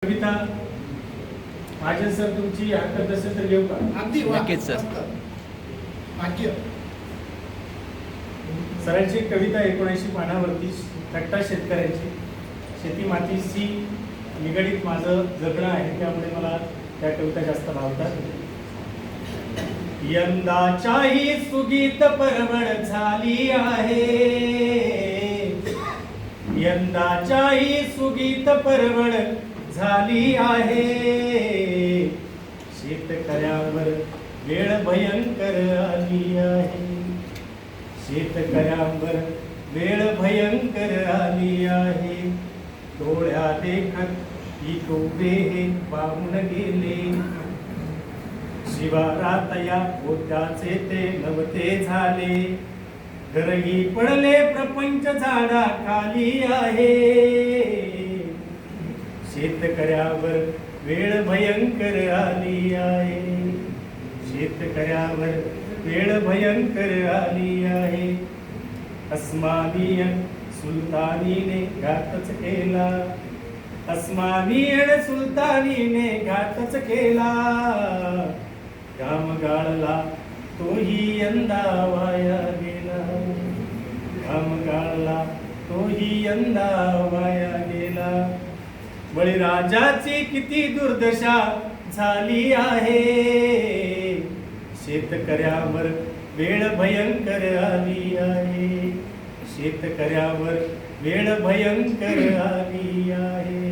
कविता माझे सर तुमची हरकत असेल तर घेऊ का? अगदी नक्कीच सर. भाग्य. सरांची कविता 79 पानावरती कट्टा शेतकऱ्याची शेती मातीशी निगडीत माझं जगणं आहे, त्यामुळे मला त्या कविता जास्त भावतात. यंदाच्याही सुगीत परवड झाली आहे, यंदाच्याही सुगीत परवड झाली आहे. शेतकऱ्यावर वेळ भयंकर आली आहे, शेतकऱ्यावर वेळ भयंकर आली आहे. डोळ्या देखत पीक उभे हे वाहून गेले, शिवारात या पोत्याचे ते नवते झाले. घरही पडले प्रपंच झाडा खाली आहे, शेतकऱ्यावर वेळ भयंकर आली आहे, शेतकऱ्यावर वेळ भयंकर आली आहे. अस्मानियन सुलतानीने घातच केला, अस्मानियन सुलतानीने घातच केला. घाम गाळला तोही यंदा वाया गेला, घाम गाळला तोही यंदा वाया गेला. बळीराजाची किती दुर्दशा झाली आहे, शेतकऱ्यावर वेळ भयंकर आली आहे, शेतकऱ्यावर वेळ भयंकर आली आहे.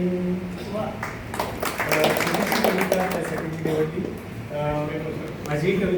माझी कविता